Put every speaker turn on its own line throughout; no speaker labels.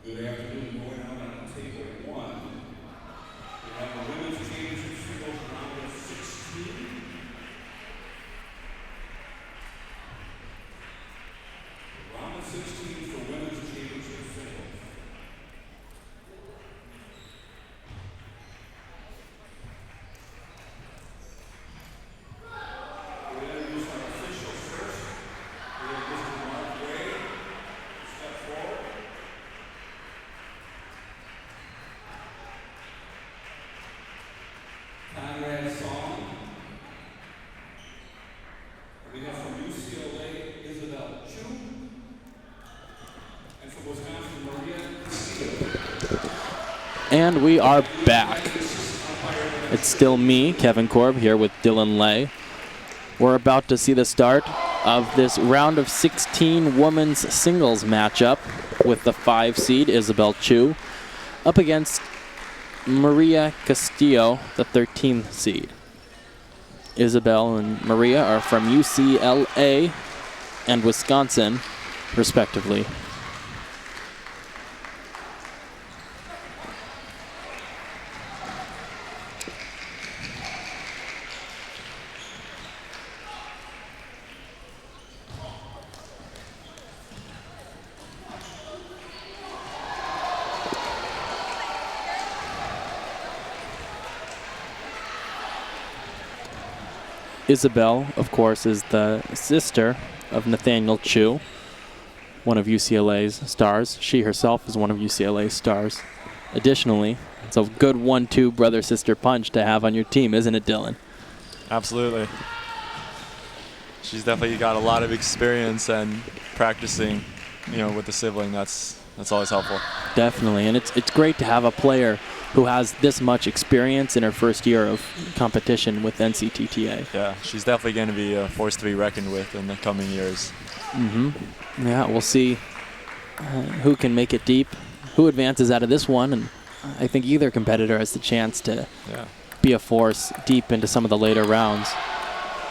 Good afternoon. Going out on table one, we have the women's championship singles round of 16. Round of 16 for women's championship singles. We introduce our officials first. We have Mr. Mark Way. Step forward. Conrad Song. We have from UCLA, Isabel Chu. And from Wisconsin, Maria Castillo.
And we are back. It's still me, Kevin Korb, here with Dylan Lay. We're about to see the start of this round of 16 women's singles matchup with the 5 seed, Isabel Chu, up against Maria Castillo, the 13th seed. Isabel and Maria are from UCLA and Wisconsin, respectively. Isabel, of course, is the sister of Nathaniel Chu, one of UCLA's stars. She herself is one of UCLA's stars. Additionally, it's a good 1-2 brother-sister punch to have on your team, isn't it, Dylan?
Absolutely. She's definitely got a lot of experience and practicing, with the sibling. That's always helpful.
Definitely, and it's great to have a player who has this much experience in her first year of competition with NCTTA.
Yeah, she's definitely going to be a force to be reckoned with in the coming years.
Yeah, we'll see who can make it deep, who advances out of this one, and I think either competitor has the chance to be a force deep into some of the later rounds.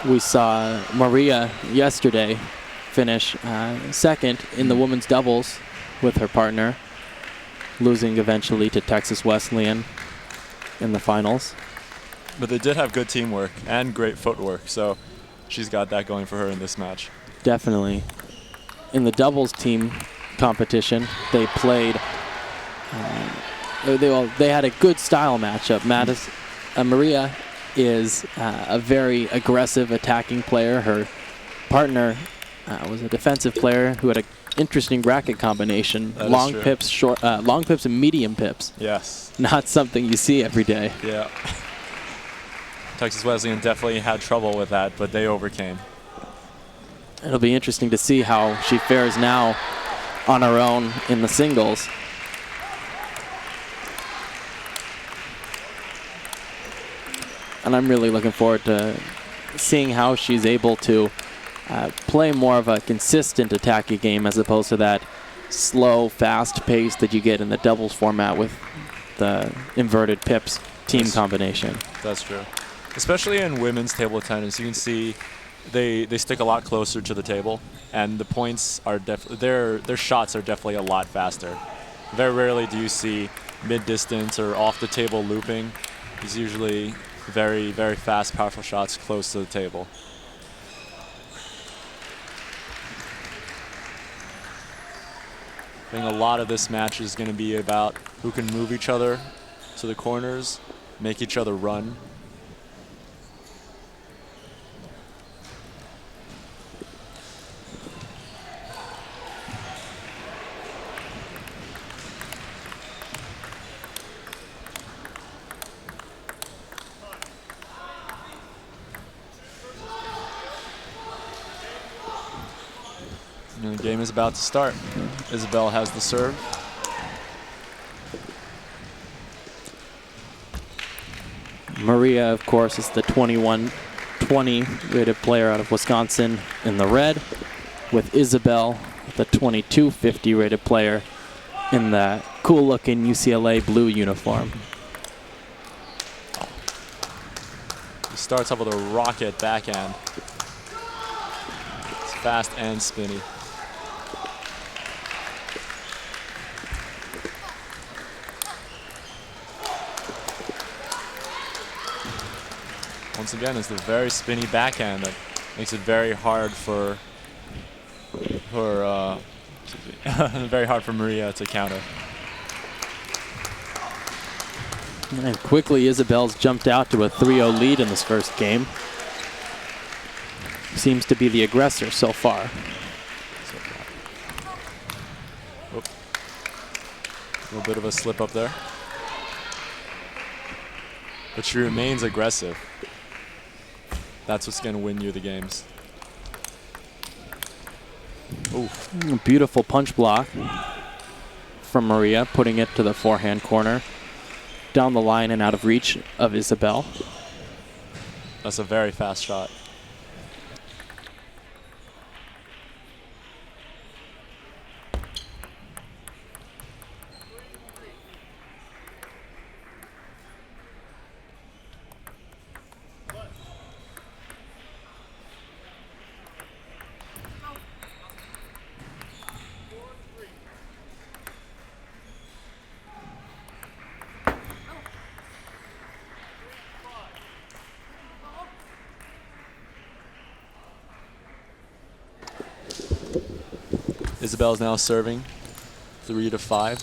We saw Maria yesterday finish second in the women's doubles with her partner, losing eventually to Texas Wesleyan in the finals.
But they did have good teamwork and great footwork, so she's got that going for her in this match.
Definitely. In the doubles team competition, they played, they had a good style matchup. Maria is a very aggressive attacking player. Her partner was a defensive player who had an interesting racket combination. Long pips, long pips and medium pips.
Yes.
Not something you see every day.
Yeah. Texas Wesleyan definitely had trouble with that, but they overcame.
It'll be interesting to see how she fares now on her own in the singles. And I'm really looking forward to seeing how she's able to play more of a consistent attacking game as opposed to that slow, fast pace that you get in the doubles format with the inverted pips team combination.
That's true. Especially in women's table tennis, you can see they stick a lot closer to the table, and the points are their shots are definitely a lot faster. Very rarely do you see mid-distance or off-the-table looping. It's usually very, very fast, powerful shots close to the table. I think a lot of this match is going to be about who can move each other to the corners, make each other run. And the game is about to start. Isabel has the serve.
Maria, of course, is the 21-20 rated player out of Wisconsin in the red, with Isabel, the 22-50 rated player in the cool-looking UCLA blue uniform.
He starts off with a rocket backhand. It's fast and spinny. Once again, it's the very spinny backhand that makes it very hard for Maria to counter.
And quickly, Isabel's jumped out to a 3-0 lead in this first game. Seems to be the aggressor so far.
A little bit of a slip up there. But she remains aggressive. That's what's going to win you the games. Ooh.
Beautiful punch block from Maria, putting it to the forehand corner. Down the line and out of reach of Isabel.
That's a very fast shot. Isabel's now serving 3-5.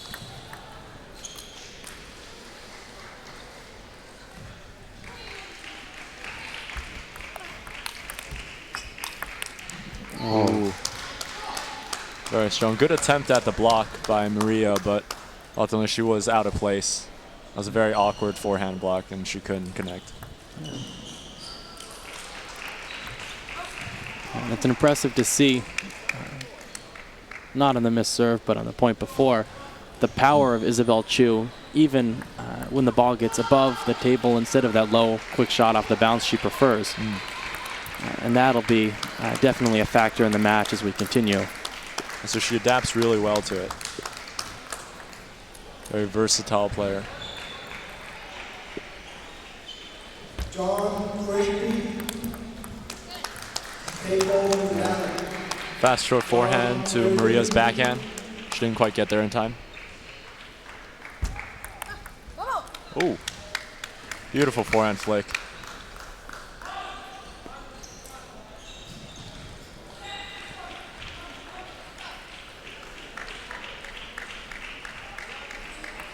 Oh. Very strong. Good attempt at the block by Maria, but ultimately she was out of place. That was a very awkward forehand block, and she couldn't connect.
And it's impressive to see. Not on the missed serve, but on the point before, the power of Isabel Chu, even when the ball gets above the table instead of that low, quick shot off the bounce she prefers. And that'll be definitely a factor in the match as we continue.
And so she adapts really well to it. Very versatile player. Fast short forehand to Maria's backhand. She didn't quite get there in time. Oh, beautiful forehand flick.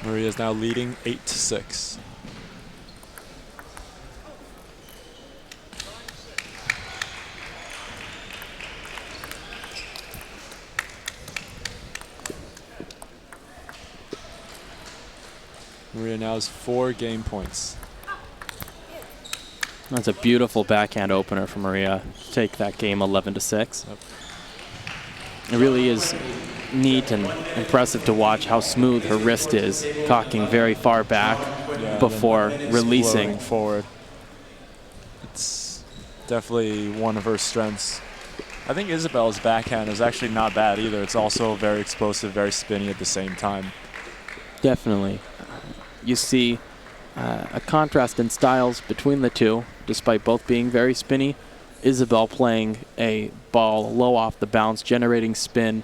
Maria's now leading 8-6. Maria now has 4 game points.
That's a beautiful backhand opener for Maria. Take that game 11-6.
Yep.
It really is neat and impressive to watch how smooth her wrist is, cocking very far back before releasing
forward. It's definitely one of her strengths. I think Isabel's backhand is actually not bad either. It's also very explosive, very spinny at the same time.
Definitely. You see a contrast in styles between the two, despite both being very spinny. Isabel playing a ball low off the bounce, generating spin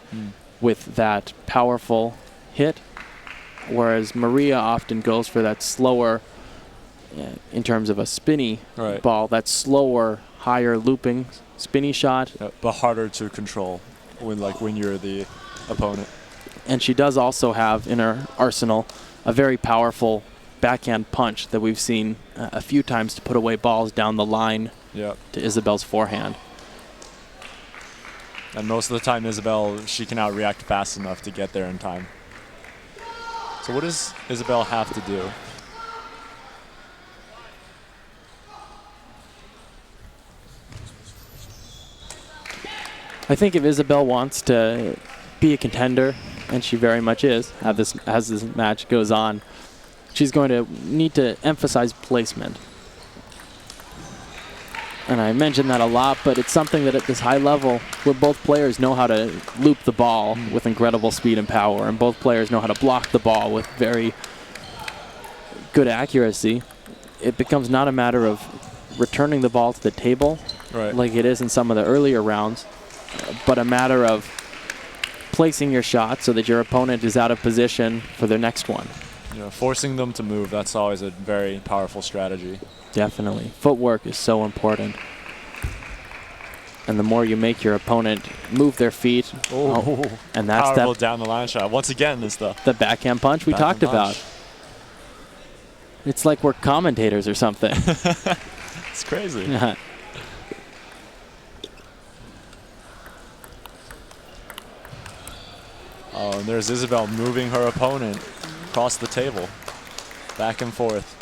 with that powerful hit, whereas Maria often goes for that slower, in terms of a spinny ball, that slower, higher looping spinny shot.
But harder to control when you're the opponent.
And she does also have in her arsenal a very powerful backhand punch that we've seen a few times to put away balls down the line to Isabel's forehand.
And most of the time, Isabel, she cannot react fast enough to get there in time. So what does Isabel have to do?
I think if Isabel wants to be a contender, and she very much is, as this match goes on, she's going to need to emphasize placement. And I mention that a lot, but it's something that at this high level, where both players know how to loop the ball with incredible speed and power, and both players know how to block the ball with very good accuracy, it becomes not a matter of returning the ball to the table like it is in some of the earlier rounds, but a matter of placing your shot so that your opponent is out of position for their next one.
You know, forcing them to move, that's always a very powerful strategy.
Definitely. Footwork is so important. And the more you make your opponent move their feet, and that's
powerful
that
down the line shot. Once again, is the
backhand punch we talked about. It's like we're commentators or something.
It's crazy. Oh, and there's Isabel moving her opponent across the table, back and forth.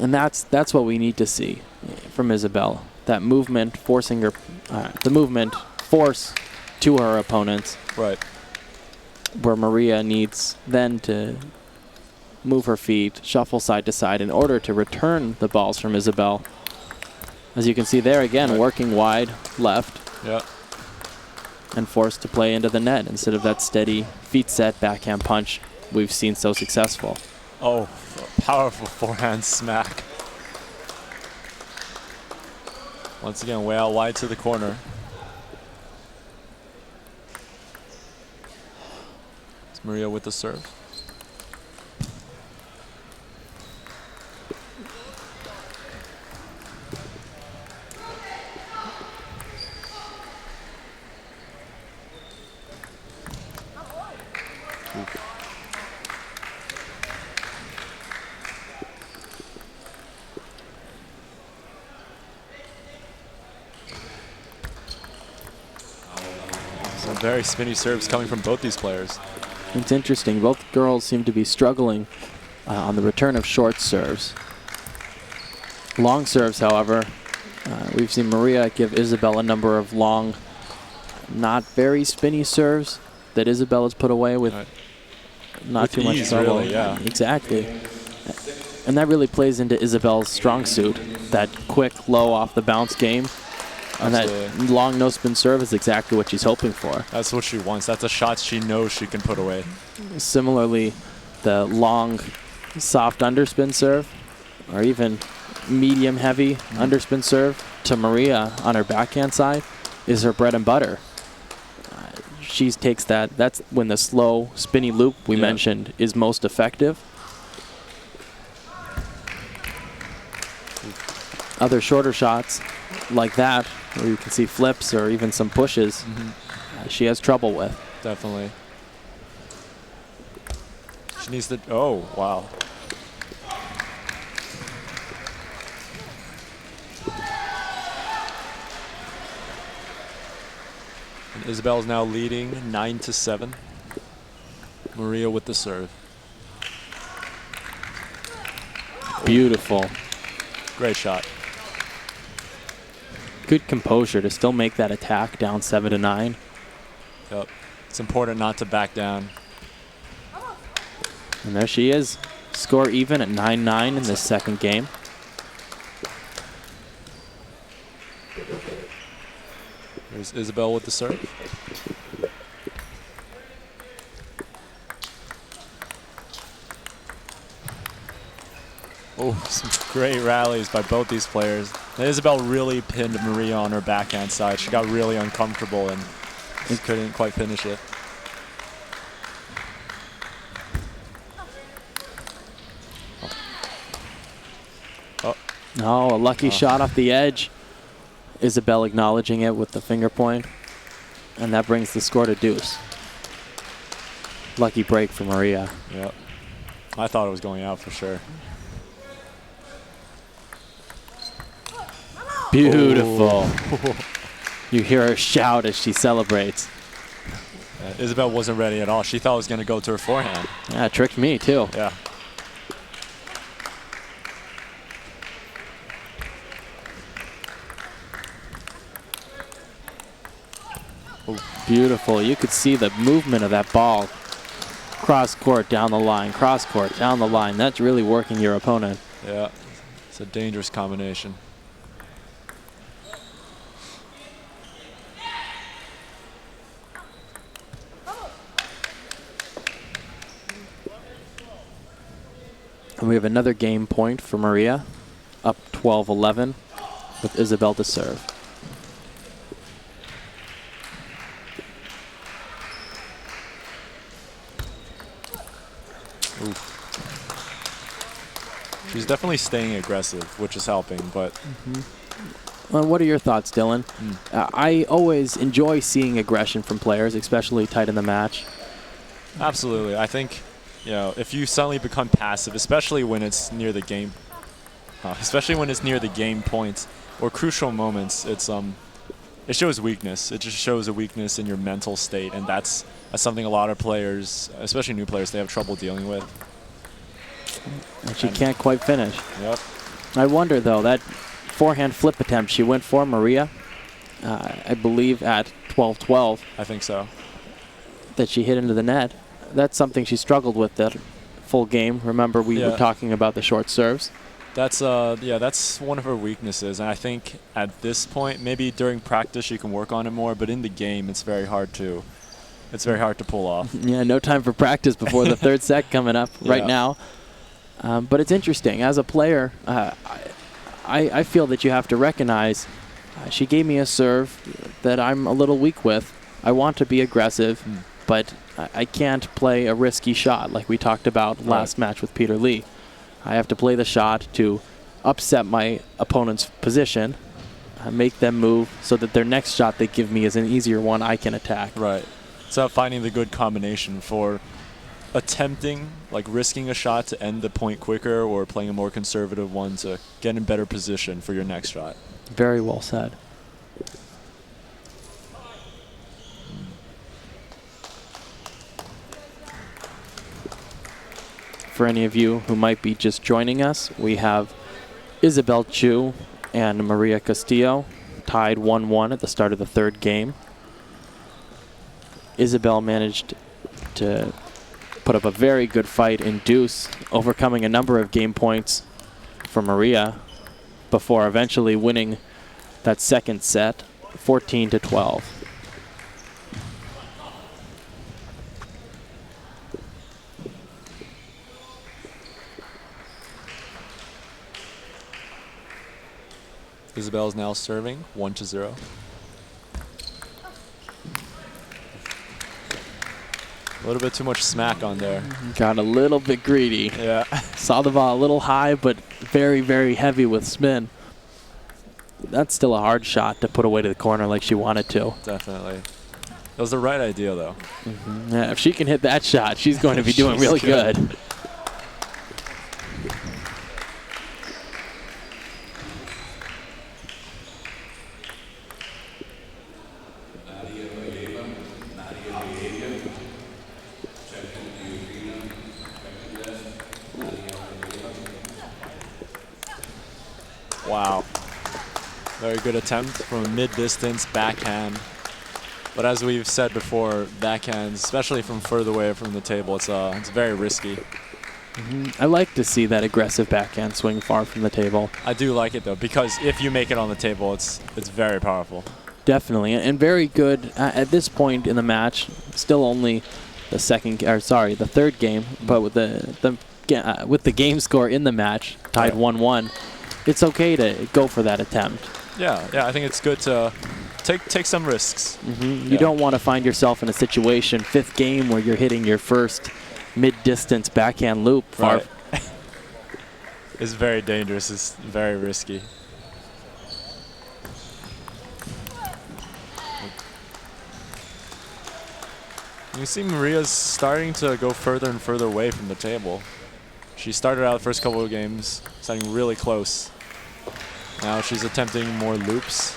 And that's what we need to see from Isabel. That movement, forcing her, the movement, force to her opponents.
Right.
Where Maria needs then to move her feet, shuffle side to side in order to return the balls from Isabel. As you can see there again, working wide left.
Yeah.
And forced to play into the net instead of that steady feet set backhand punch we've seen so successful.
Oh, a powerful forehand smack. Once again, way out wide to the corner. It's Maria with the serve. Some very spinny serves coming from both these players.
It's interesting. Both girls seem to be struggling on the return of short serves. Long serves, however, we've seen Maria give Isabel a number of long, not very spinny serves that Isabel has put away with not
with
too much
ease,
trouble.
really, yeah.
Exactly. And that really plays into Isabel's strong suit, that quick, low off the bounce game. And that long no spin serve is exactly what she's hoping for.
That's what she wants. That's a shot she knows she can put away.
Similarly, the long, soft underspin serve, or even medium heavy underspin serve to Maria on her backhand side is her bread and butter. She takes that. That's when the slow, spinny loop we mentioned is most effective. Other shorter shots like that, where you can see flips or even some pushes, she has trouble with.
Definitely. She needs to. Oh, wow. And Isabel's now leading 9-7. Maria with the serve.
Beautiful.
Great shot.
Good composure to still make that attack down 7-9.
Yep. It's important not to back down.
And there she is. Score even at 9-9 in this second game.
There's Isabel with the serve. Oh, some great rallies by both these players. And Isabel really pinned Maria on her backhand side. She got really uncomfortable and couldn't quite finish it.
Oh, a lucky shot off the edge. Isabel acknowledging it with the finger point. And that brings the score to deuce. Lucky break for Maria.
Yep. I thought it was going out for sure.
Beautiful. You hear her shout as she celebrates.
Isabel wasn't ready at all. She thought it was going to go to her forehand.
Yeah, it tricked me too.
Yeah.
Beautiful. You could see the movement of that ball. Cross court, down the line. Cross court, down the line. That's really working your opponent.
Yeah. It's a dangerous combination.
And we have another game point for Maria. up 12-11 with Isabel to serve.
Oof. She's definitely staying aggressive, which is helping, but...
Well, what are your thoughts, Dylan? I always enjoy seeing aggression from players, especially tight in the match.
Absolutely. I think, you know, if you suddenly become passive, especially when it's near the game, point or crucial moments, it shows weakness. It just shows a weakness in your mental state, and that's something a lot of players, especially new players, they have trouble dealing with.
And she can't quite finish.
Yep.
I wonder, though, that forehand flip attempt she went for, Maria, I believe at 12-12.
I think so.
That she hit into the net. That's something she struggled with that full game. Remember, we were talking about the short serves.
That's that's one of her weaknesses, and I think at this point, maybe during practice she can work on it more, but in the game it's very hard to pull off.
Yeah, no time for practice before the third set coming up right now. But it's interesting. As a player, I feel that you have to recognize she gave me a serve that I'm a little weak with. I want to be aggressive, but I can't play a risky shot like we talked about last match with Peter Lee. I have to play the shot to upset my opponent's position, make them move so that their next shot they give me is an easier one I can attack.
Right. It's about finding the good combination for attempting, like risking a shot to end the point quicker, or playing a more conservative one to get in better position for your next shot.
Very well said. For any of you who might be just joining us, we have Isabel Chu and Maria Castillo tied 1-1 at the start of the third game. Isabel managed to put up a very good fight in deuce, overcoming a number of game points for Maria before eventually winning that second set 14-12.
Isabel's now serving 1-0. A little bit too much smack on there.
Got a little bit greedy.
Yeah.
Saw the ball a little high, but very, very heavy with spin. That's still a hard shot to put away to the corner like she wanted to.
Definitely. That was the right idea, though.
Yeah, if she can hit that shot, she's going to be doing really good.
Wow. Very good attempt from a mid-distance backhand. But as we've said before, backhands, especially from further away from the table, it's very risky.
I like to see that aggressive backhand swing far from the table.
I do like it, though, because if you make it on the table, it's very powerful.
Definitely, and very good at this point in the match. Still only the third game, but with the game score in the match tied 1-1, it's okay to go for that attempt.
Yeah, I think it's good to take some risks.
You don't want to find yourself in a situation, fifth game, where you're hitting your first mid-distance backhand loop.
Right. It's very dangerous. It's very risky. You see Maria's starting to go further and further away from the table. She started out the first couple of games starting really close. Now she's attempting more loops.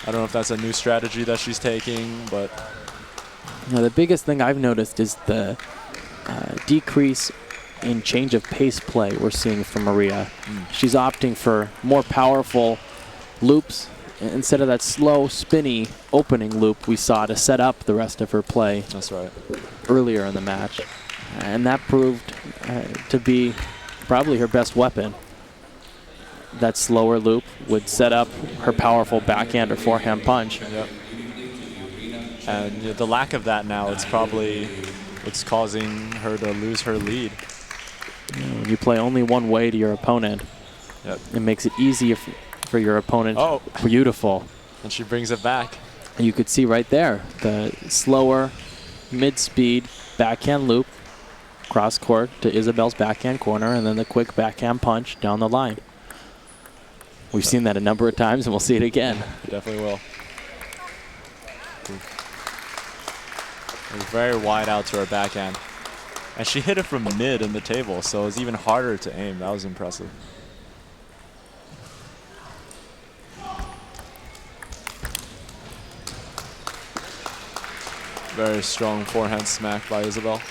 I don't know if that's a new strategy that she's taking, but...
Now, the biggest thing I've noticed is the decrease in change of pace play we're seeing from Maria. She's opting for more powerful loops instead of that slow, spinny opening loop we saw to set up the rest of her play.
That's right.
Earlier in the match. And that proved to be probably her best weapon. That slower loop would set up her powerful backhand or forehand punch.
Yep. And the lack of that now, it's probably what's causing her to lose her lead.
When you play only one way to your opponent,
Yep.
It makes it easier for your opponent.
Oh.
Beautiful.
And she brings it back.
And you could see right there the slower mid-speed backhand loop cross court to Isabel's backhand corner, and then the quick backhand punch down the line. We've seen that a number of times, and we'll see it again.
Definitely will. It was very wide out to her backhand. And she hit it from mid in the table, so it was even harder to aim. That was impressive. Very strong forehand smack by Isabel.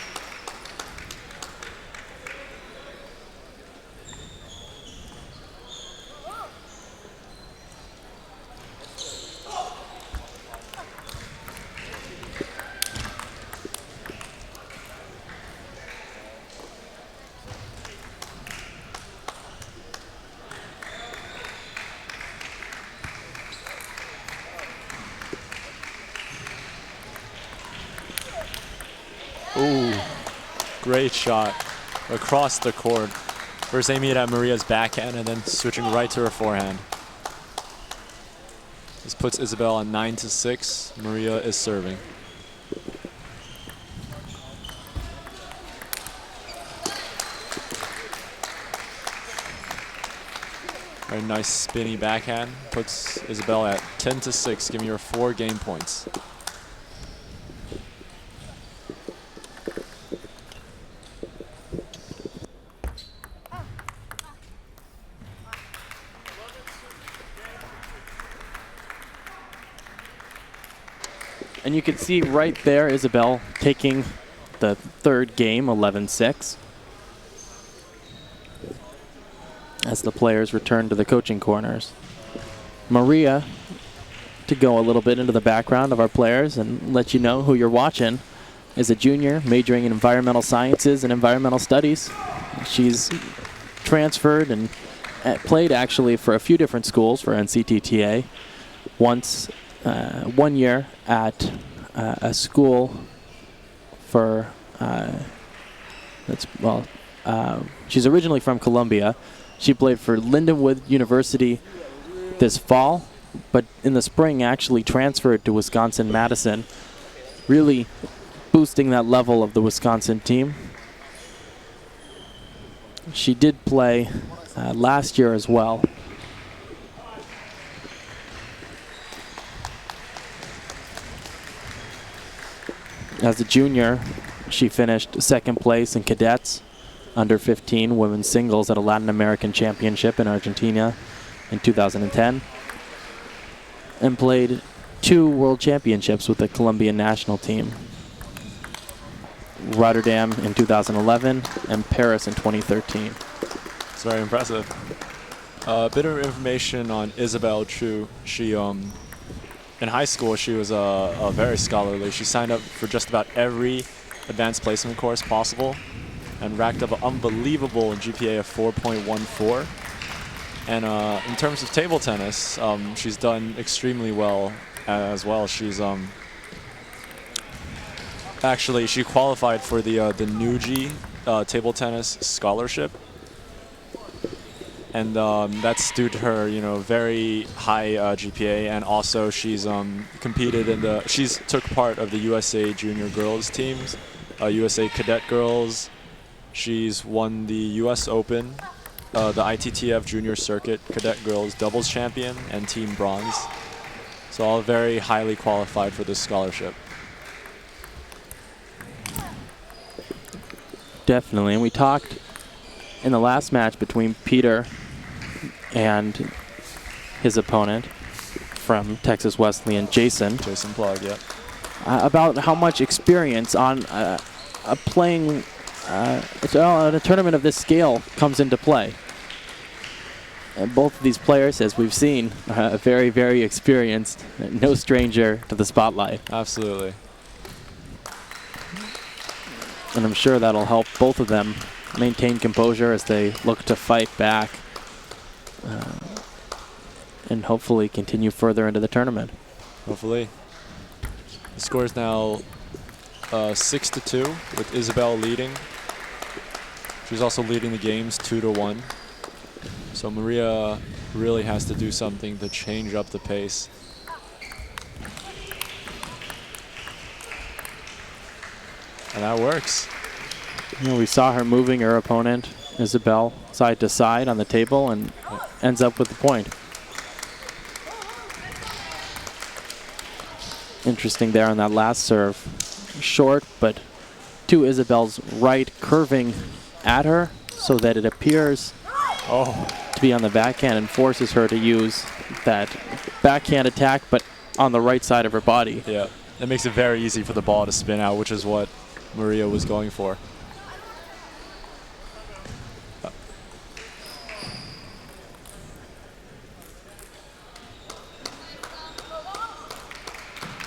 Ooh, great shot across the court. First aiming it at Maria's backhand and then switching right to her forehand. This puts Isabel on 9-6. Maria is serving. Very nice spinny backhand. Puts Isabel at 10-6, giving her 4 game points.
And you can see right there Isabel taking the third game, 11-6. As the players return to the coaching corners. Maria, to go a little bit into the background of our players and let you know who you're watching, is a junior majoring in environmental sciences and environmental studies. She's transferred and played actually for a few different schools for NCTTA. Once 1 year at a school for she's originally from Columbia. She played for Lindenwood University this fall, but in the spring actually transferred to Wisconsin-Madison, really boosting that level of the Wisconsin team. She did play last year as well. As a junior, she finished second place in cadets, under 15 women's singles at a Latin American championship in Argentina in 2010, and played 2 world championships with the Colombian national team. Rotterdam in 2011 and Paris in 2013.
It's very impressive. A bit of information on Isabel Chu. She in high school, she was a very scholarly. She signed up for just about every advanced placement course possible and racked up an unbelievable GPA of 4.14. And in terms of table tennis, she's done extremely well as well. She's actually, she qualified for the NUGI table tennis scholarship. And that's due to her, very high GPA, and also she's competed in she's took part of the USA Junior Girls teams, USA Cadet Girls. She's won the US Open, the ITTF Junior Circuit Cadet Girls Doubles Champion and Team Bronze. So all very highly qualified for this scholarship.
Definitely, and we talked in the last match between Peter and his opponent from Texas Wesleyan, Jason
Plug, yeah.
About how much experience on playing at a tournament of this scale comes into play. And both of these players, as we've seen, are very, very experienced, no stranger to the spotlight.
Absolutely.
And I'm sure that'll help both of them maintain composure as they look to fight back and hopefully continue further into the tournament.
Hopefully. The score is now 6-2 with Isabel leading. She's also leading the games 2-1. So Maria really has to do something to change up the pace. And that works.
You know, we saw her moving her opponent, Isabel, side to side on the table and ends up with the point. Interesting there on that last serve. Short, but to Isabel's right, curving at her so that it appears to be on the backhand and forces her to use that backhand attack, but on the right side of her body.
Yeah, that makes it very easy for the ball to spin out, which is what Maria was going for.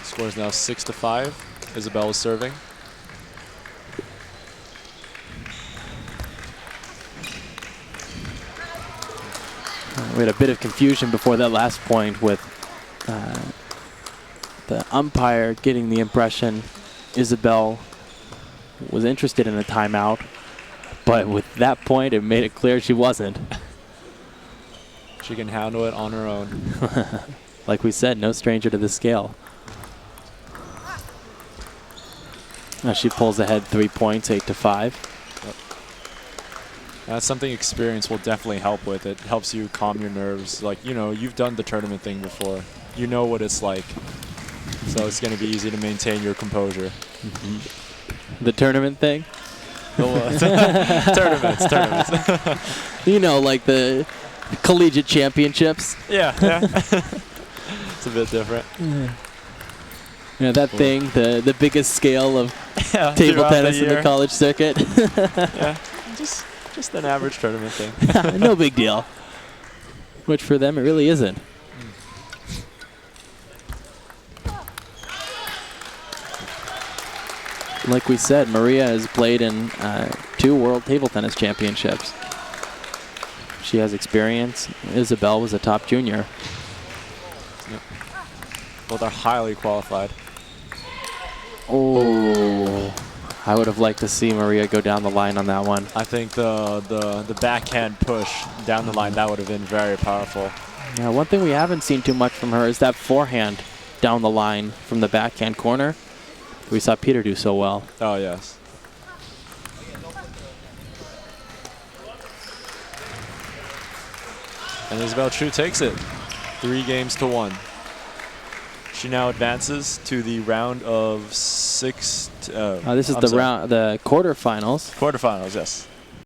Score is now 6-5. Isabel is serving.
We had a bit of confusion before that last point with the umpire getting the impression Isabel was interested in a timeout, but with that point it made it clear she wasn't.
She can handle it on her own.
Like we said, no stranger to the scale. Now she pulls ahead 3 points, 8-5.
That's something experience will definitely help with. It helps you calm your nerves. Like, you know, you've done the tournament thing before. You know what it's like. So it's going to be easy to maintain your composure.
The tournament thing?
Tournaments.
You know, like the collegiate championships.
Yeah. It's a bit different.
You know, that thing, the biggest scale of table
throughout
tennis
the
in the
year.
college circuit.
Yeah, just an average tournament thing.
No big deal. Which for them it really isn't. Like we said, Maria has played in 2 World Table Tennis Championships. She has experience. Isabel was a top junior.
Yep. Both are highly qualified.
Oh, I would have liked to see Maria go down the line on that one.
I think the backhand push down the line, that would have been very powerful.
Yeah, one thing we haven't seen too much from her is that forehand down the line from the backhand corner. We saw Peter do so well.
Oh, yes. And Isabel Chu takes it. 3-1. She now advances to the round of 6.
This is the quarterfinals.
Quarterfinals, yes.